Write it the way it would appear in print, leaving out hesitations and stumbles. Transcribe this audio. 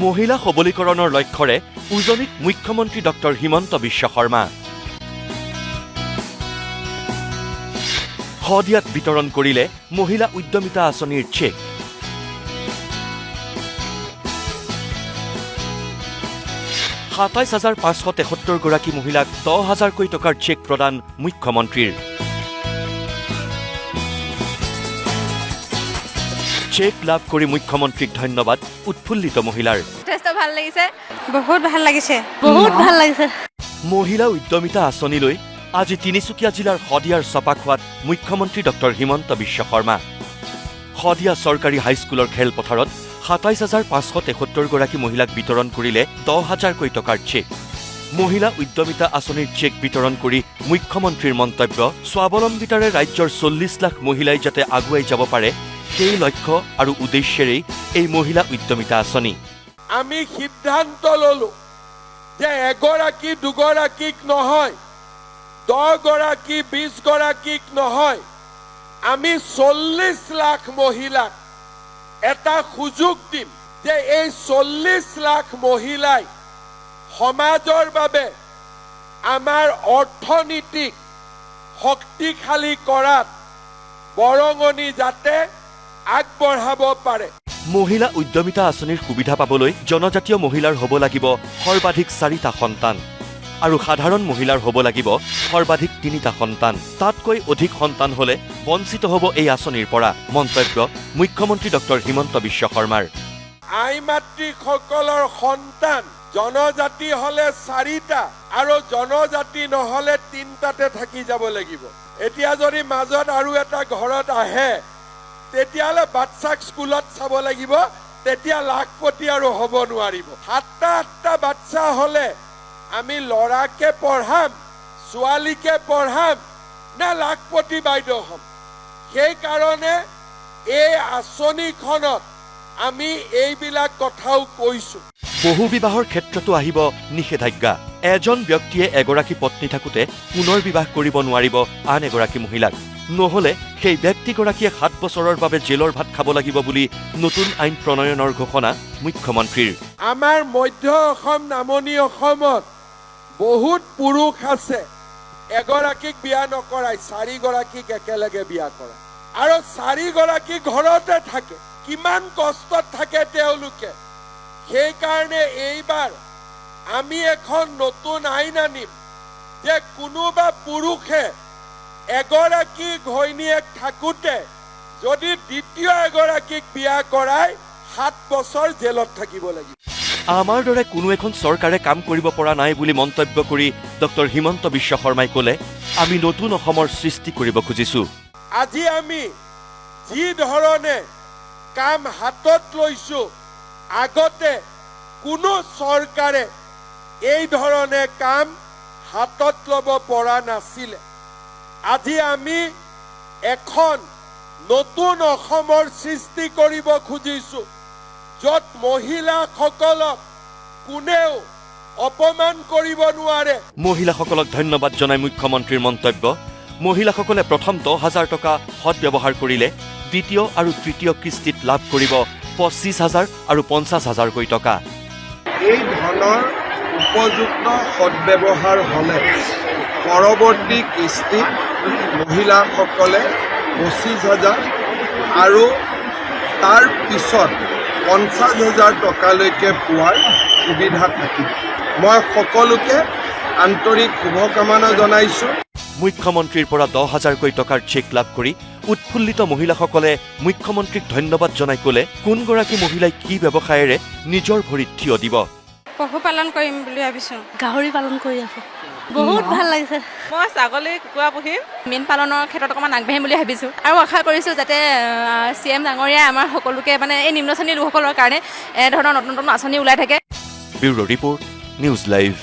মহিলা সবলীকৰণৰ লক্ষ্যৰে উজনিত মুখ্যমন্ত্ৰী ডক্টৰ হিমন্ত বিশ্ব শৰ্মা শদিয়াত বিতৰণ কৰিলে মহিলা উদ্যমিতা আঁচনিৰ চেক। ২৭,৫৭৩ গৰাকী মহিলাক ১০,০০০ টকাৰ চেক প্ৰদান মুখ্যমন্ত্ৰীৰ। চেক লাভ কৰি মুখ্যমন্ত্ৰীক ধন্যবাদ উৎফুল্লিত মহিলাৰ। যথেষ্ট ভাল লাগিছে, বহুত ভাল লাগিছে, বহুত ভাল লাগিছে। মহিলা উদ্যমিতা আঁচনিলৈ আজি তিনিচুকীয়া জিলাৰ শদিয়াৰ চপাখোৱাত মুখ্যমন্ত্ৰী ডক্টৰ হিমন্ত বিশ্ব শৰ্মা। শদিয়া চৰকাৰী হাইস্কুলৰ খেলপথাৰত ২৭,৫৭৩ গৰাকী মহিলাক বিতৰণ কৰিলে ১০,০০০ টকাৰ চেক। মহিলা উদ্যমিতা আঁচনিৰ চেক বিতৰণ কৰি মুখ্যমন্ত্ৰীৰ মন্তব্য, স্বাৱলম্বিতাৰে ৰাজ্যৰ ৪০ লাখ মহিলাই যাতে আগুৱাই যাব পাৰে সেই লক্ষ্য আৰু উদ্দেশ্যেৰেই এই মহিলা উদ্যমিতা আঁচনি। আমি সিদ্ধান্ত ললো যে এগৰাকী দুগৰাকীক নহয়, ১০ গৰাকী ২০ গৰাকীক নহয়, আমি ৪০ লাখ মহিলাক এটা সুযোগ দিম যে এই ৪০ লাখ মহিলাই সমাজৰ বাবে আমাৰ অৰ্থনীতিক শক্তিশালী কৰাত বৰঙণি যাতে আগবঢ়াব পাৰে। মহিলা উদ্যমিতা আঁচনিৰ সুবিধা পাবলৈ জনজাতীয় মহিলাৰ হ'ব লাগিব সৰ্বাধিক ৪টা সন্তান আৰু সাধাৰণ মহিলাৰ হ'ব লাগিব সৰ্বাধিক ৩টা সন্তান। তাতকৈ অধিক সন্তান হ'লে বঞ্চিত হ'ব এই আঁচনিৰ পৰা, মন্তব্য মুখ্যমন্ত্ৰী ডক্টৰ হিমন্ত বিশ্ব শৰ্মাৰ। আই মাতৃসকলৰ সন্তান জনজাতি হ'লে ৪টা আৰু জনজাতি নহ'লে ৩টাতে থাকি যাব লাগিব। এতিয়া যদি মাজত আৰু এটা ঘৰত আহে তেতিয়াহ'লে বাচ্চাক স্কুলত চাব লাগিব, তেতিয়া লাখপতি আৰু হ'ব নোৱাৰিব। ৭টা বাচ্চা হ'লে আমি ল'ৰাকে পঢ়াম, ছোৱালীকে পঢ়াম নে লাখপতি বাইদেউ হ'ম? সেইকাৰণে এই আঁচনিখনত আমি এইবিলাক কথাও কৈছোঁ। বহু বিবাহৰ ক্ষেত্ৰতো আহিব নিষেধাজ্ঞা। এজন ব্যক্তিয়ে এগৰাকী পত্নী থাকোঁতে পুনৰ বিবাহ কৰিব নোৱাৰিব আন এগৰাকী মহিলাক। নহ'লে সেই ব্যক্তিগৰাকীয়ে ৭ বছৰৰ বাবে জেলৰ ভাত খাব লাগিব বুলি নতুন আইন প্ৰণয়নৰ ঘোষণা মুখ্যমন্ত্ৰীৰ। আমাৰ মধ্য অসম নামনি অসমত বহুত পুৰুষ আছে এগৰাকীক বিয়া নকৰাই ৪গৰাকীক একেলগে বিয়া কৰা, আৰু ৪গৰাকী ঘৰতে থাকে। কিমান কষ্টত থাকে তেওঁলোকে। সেইকাৰণে এইবাৰ আমি এখন নতুন আইন আনিম যে কোনোবা পুৰুষে এগৰাকী ঘৈণীয়েক থাকোঁতে যদি দ্বিতীয় এগৰাকীক বিয়া কৰাই ৭ বছৰ জেলত থাকিব লাগিব। আমাৰ দৰে কোনো এখন চৰকাৰে কাম কৰিব পৰা নাই বুলি মন্তব্য কৰি ডক্টৰ হিমন্ত বিশ্ব শৰ্মাই ক'লে, আমি নতুন অসমৰ সৃষ্টি কৰিব খুজিছোঁ। আজি আমি যি ধৰণে কাম হাতত লৈছোঁ, আগতে কোনো চৰকাৰে এই ধৰণে কাম হাতত ল'ব পৰা নাছিলে। আজি আমি এখন নতুন অসমৰ সৃষ্টি কৰিব খুজিছোঁ, য'ত মহিলাসকলক কোনেও অপমান কৰিব নোৱাৰে। মহিলাসকলক ধন্যবাদ জনাই মুখ্যমন্ত্ৰীৰ মন্তব্য, মহিলাসকলে প্ৰথম ১০,০০০ টকা সদব্যৱহাৰ কৰিলে দ্বিতীয় আৰু তৃতীয় কিস্তিত লাভ কৰিব ২৫,০০০ আৰু ৫০,০০০কৈ টকা। এই ধনৰ উপযুক্ত সদব্যৱহাৰ হ'লে পৰৱৰ্তী কিস্তিত মহিলাসকলে ২৫,০০০ আৰু তাৰ পিছত ৫০,০০০ টকালৈকে পোৱাৰ সুবিধা থাকিব। মই সকলোকে আন্তৰিক শুভকামনা জনাইছোঁ। মুখ্যমন্ত্ৰীৰ পৰা ১০,০০০কৈ টকাৰ চেক লাভ কৰি উৎফুল্লিত মহিলাসকলে মুখ্যমন্ত্ৰীক ধন্যবাদ জনাই ক'লে, কোনগৰাকী মহিলাই কি ব্যৱসায়েৰে নিজৰ ভৰিত থিয় দিব। পশুপালন কৰিম বুলি ভাবিছোঁ, গাহৰি পালন কৰি আছোঁ। বহুত ভাল লাগিছে। মই ছাগলী কুকুৰা পুহিম, মীন পালনৰ ক্ষেত্ৰত অকণমান আগবাঢ়িম বুলি ভাবিছোঁ, আৰু আশা কৰিছোঁ যাতে CM ডাঙৰীয়াই আমাৰ সকলোকে মানে এই নিম্ন শ্ৰেণীৰ লোকসকলৰ কাৰণে এনেধৰণৰ নতুন নতুন আঁচনি ওলাই থাকে। Bureau report, news live.